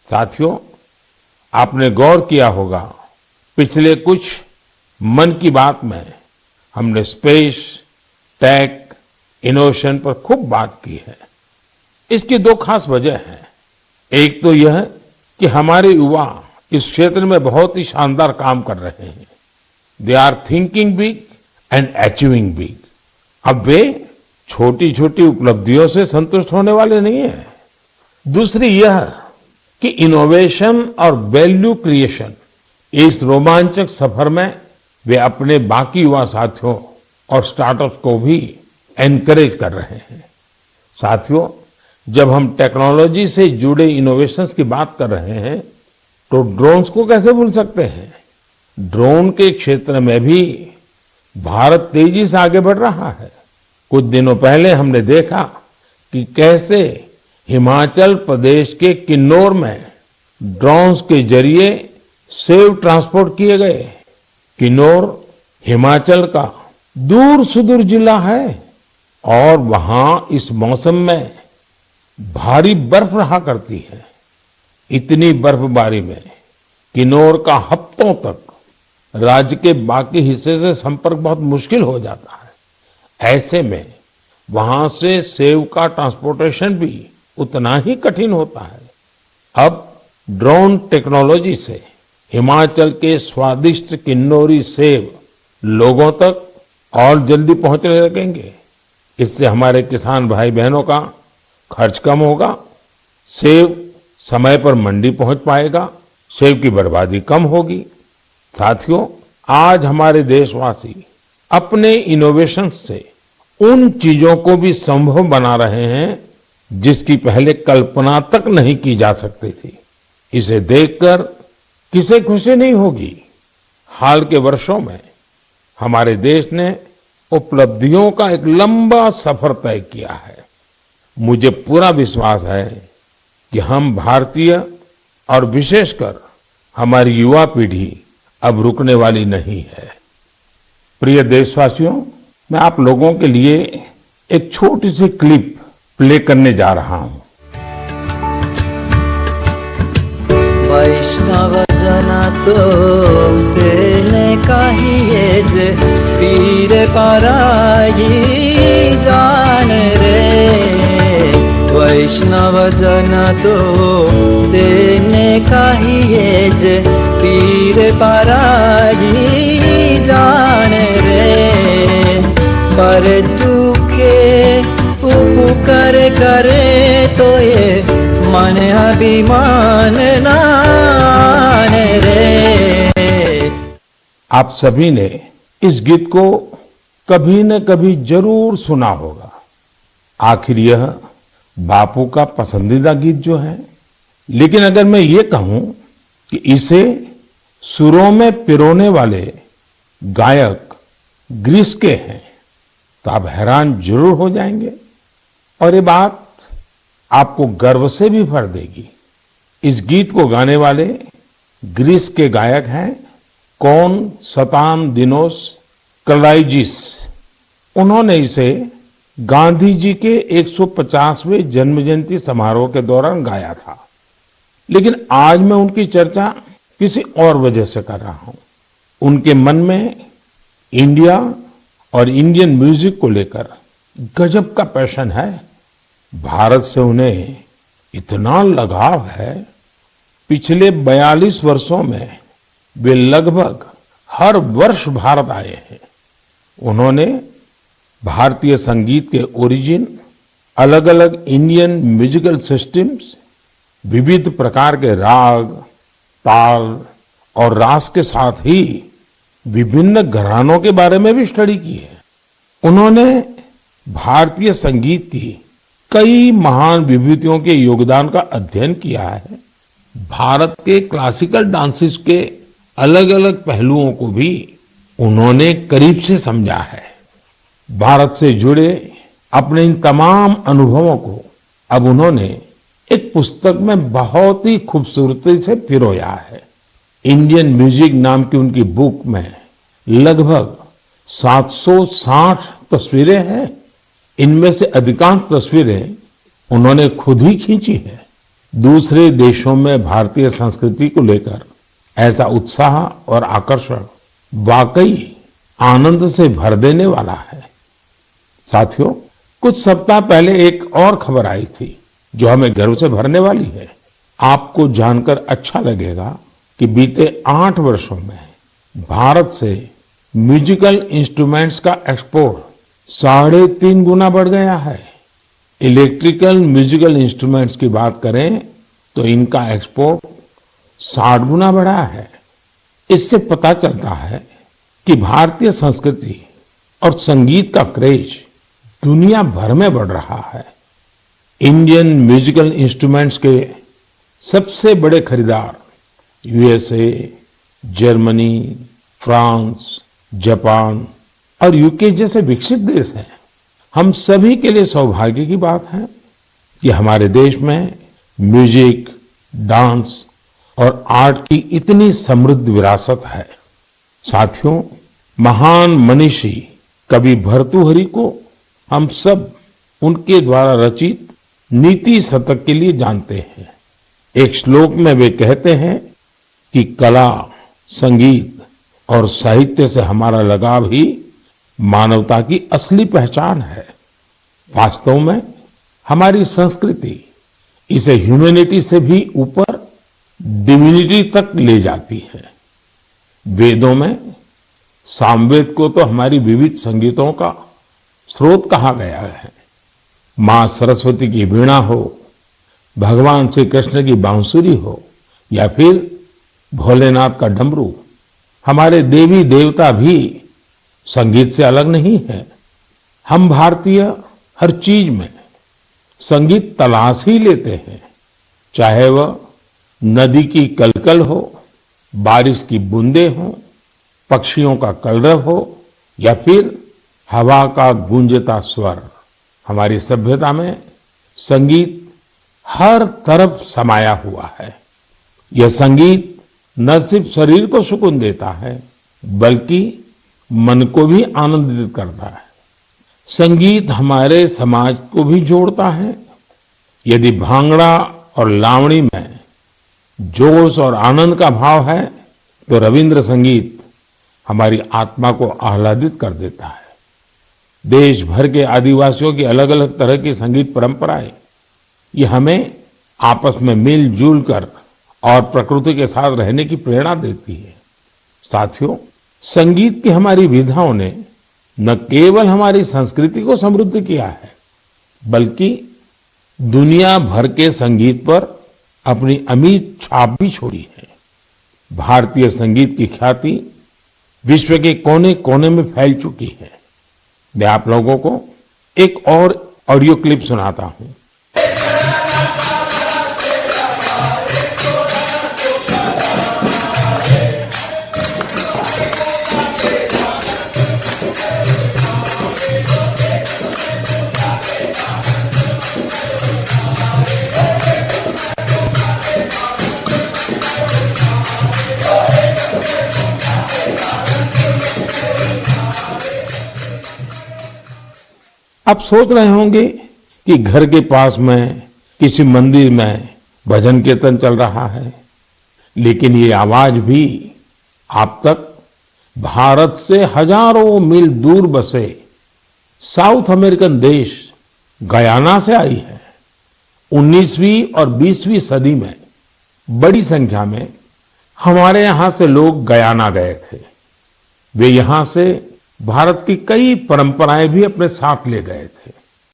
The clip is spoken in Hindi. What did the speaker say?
साथियों, आपने गौर किया होगा, पिछले कुछ मन की बात में हमने स्पेस, टेक, इनोवेशन पर खूब बात की है। इसकी दो खास वजह हैं। एक तो यह कि हमारे युवा इस क्षेत्र में बहुत ही शानदार काम कर रहे हैं। They are thinking big and achieving big. अब वे छोटी छोटी उपलब्धियों से संतुष्ट होने वाले नहीं हैं। दूसरी यह कि इनोवेशन और वैल्यू क्रिएशन, इस रोमांचक सफर में वे अपने बाकी युवा साथियों और स्टार्टअप्स को भी एनकरेज कर रहे हैं। साथियों, जब हम टेक्नोलॉजी से जुड़े इनोवेशंस की बात कर रहे हैं तो ड्रोन्स को कैसे भूल सकते हैं। ड्रोन के क्षेत्र में भी भारत तेजी से आगे बढ़ रहा है। कुछ दिनों पहले हमने देखा कि कैसे हिमाचल प्रदेश के किन्नौर में ड्रोन्स के जरिए सेब ट्रांसपोर्ट किए गए। किन्नौर हिमाचल का दूर सुदूर जिला है और वहां इस मौसम में भारी बर्फ रहा करती है। इतनी बर्फबारी में किन्नौर का हफ्तों तक राज्य के बाकी हिस्से से संपर्क बहुत मुश्किल हो जाता है। ऐसे में वहां से सेब का ट्रांसपोर्टेशन भी उतना ही कठिन होता है। अब ड्रोन टेक्नोलॉजी से हिमाचल के स्वादिष्ट किन्नौरी सेब लोगों तक और जल्दी पहुंचने लगेंगे। इससे हमारे किसान भाई बहनों का खर्च कम होगा, सेब समय पर मंडी पहुंच पाएगा, सेब की बर्बादी कम होगी। साथियों, आज हमारे देशवासी अपने इनोवेशन से उन चीजों को भी संभव बना रहे हैं जिसकी पहले कल्पना तक नहीं की जा सकती थी। इसे देखकर किसे खुशी नहीं होगी। हाल के वर्षों में हमारे देश ने उपलब्धियों का एक लंबा सफर तय किया है। मुझे पूरा विश्वास है कि हम भारतीय और विशेषकर हमारी युवा पीढ़ी अब रुकने वाली नहीं है। प्रिय देशवासियों, मैं आप लोगों के लिए एक छोटी सी क्लिप प्ले करने जा रहा हूं। वैष्णव जना तो तेने कहिए जे पीर पराई जान रे। वैष्णव जना तो तेने कहिए जे पीर पराई जान रे। पर दुखे उपकार करे तो ये मन अभिमान नान रे। आप सभी ने इस गीत को कभी न कभी जरूर सुना होगा। आखिर यह बापू का पसंदीदा गीत जो है। लेकिन अगर मैं ये कहूं कि इसे सुरों में पिरोने वाले गायक ग्रीस के हैं तो आप हैरान जरूर हो जाएंगे और ये बात आपको गर्व से भी भर देगी। इस गीत को गाने वाले ग्रीस के गायक हैं कोनस्टांतिनोस कलाइजिस। उन्होंने इसे गांधी जी के 150वें जन्म जयंती समारोह के दौरान गाया था। लेकिन आज मैं उनकी चर्चा किसी और वजह से कर रहा हूं। उनके मन में इंडिया और इंडियन म्यूजिक को लेकर गजब का पैशन है। भारत से उन्हें इतना लगाव है, पिछले 42 वर्षों में वे लगभग हर वर्ष भारत आए हैं। उन्होंने भारतीय संगीत के ओरिजिन, अलग अलग इंडियन म्यूजिकल सिस्टम्स, विविध प्रकार के राग, ताल और रास के साथ ही विभिन्न घरानों के बारे में भी स्टडी की है। उन्होंने भारतीय संगीत की कई महान विभूतियों के योगदान का अध्ययन किया है। भारत के क्लासिकल डांसेस के अलग अलग पहलुओं को भी उन्होंने करीब से समझा है। भारत से जुड़े अपने इन तमाम अनुभवों को अब उन्होंने एक पुस्तक में बहुत ही खूबसूरती से पिरोया है। इंडियन म्यूजिक नाम की उनकी बुक में लगभग 760 तस्वीरें हैं। इनमें से अधिकांश तस्वीरें उन्होंने खुद ही खींची है। दूसरे देशों में भारतीय संस्कृति को लेकर ऐसा उत्साह और आकर्षण वाकई आनंद से भर देने वाला है। साथियों, कुछ सप्ताह पहले एक और खबर आई थी जो हमें गर्व से भरने वाली है। आपको जानकर अच्छा लगेगा कि बीते 8 वर्षों में भारत से म्यूजिकल इंस्ट्रूमेंट्स का एक्सपोर्ट 3.5 गुना बढ़ गया है। इलेक्ट्रिकल म्यूजिकल इंस्ट्रूमेंट्स की बात करें तो इनका एक्सपोर्ट 60 गुना बढ़ा है। इससे पता चलता है कि भारतीय संस्कृति और संगीत का क्रेज दुनिया भर में बढ़ रहा है। इंडियन म्यूजिकल इंस्ट्रूमेंट्स के सबसे बड़े खरीदार यूएसए, जर्मनी, फ्रांस, जापान और यूके जैसे विकसित देश हैं। हम सभी के लिए सौभाग्य की बात है कि हमारे देश में म्यूजिक, डांस और आर्ट की इतनी समृद्ध विरासत है। साथियों, महान मनीषी कवि भर्तृहरि को हम सब उनके द्वारा रचित नीति शतक के लिए जानते हैं। एक श्लोक में वे कहते हैं कि कला, संगीत और साहित्य से हमारा लगाव ही मानवता की असली पहचान है। वास्तव में हमारी संस्कृति इसे ह्यूमैनिटी से भी ऊपर डिविनिटी तक ले जाती है। वेदों में सामवेद को तो हमारी विविध संगीतों का स्रोत कहा गया है। मां सरस्वती की वीणा हो, भगवान श्री कृष्ण की बांसुरी हो या फिर भोलेनाथ का डमरू, हमारे देवी देवता भी संगीत से अलग नहीं है। हम भारतीय हर चीज में संगीत तलाश ही लेते हैं, चाहे वह नदी की कलकल हो, बारिश की बूंदें हो, पक्षियों का कलरव हो या फिर हवा का गूंजता स्वर। हमारी सभ्यता में संगीत हर तरफ समाया हुआ है। यह संगीत न सिर्फ शरीर को सुकून देता है बल्कि मन को भी आनंदित करता है। संगीत हमारे समाज को भी जोड़ता है। यदि भांगड़ा और लावणी में जोश और आनंद का भाव है तो रविंद्र संगीत हमारी आत्मा को आह्लादित कर देता है। देश भर के आदिवासियों की अलग अलग तरह की संगीत परंपराएं ये हमें आपस में मिलजुल कर और प्रकृति के साथ रहने की प्रेरणा देती है। साथियों, संगीत की हमारी विधाओं ने न केवल हमारी संस्कृति को समृद्ध किया है बल्कि दुनिया भर के संगीत पर अपनी अमिट छाप भी छोड़ी है। भारतीय संगीत की ख्याति विश्व के कोने कोने में फैल चुकी है। मैं आप लोगों को एक और ऑडियो क्लिप सुनाता हूं। आप सोच रहे होंगे कि घर के पास में किसी मंदिर में भजन कीर्तन चल रहा है, लेकिन ये आवाज भी आप तक भारत से हजारों मील दूर बसे साउथ अमेरिकन देश गयाना से आई है। 19वीं और 20वीं सदी में बड़ी संख्या में हमारे यहां से लोग गयाना गए थे। वे यहां से भारत की कई परंपराएं भी अपने साथ ले गए थे।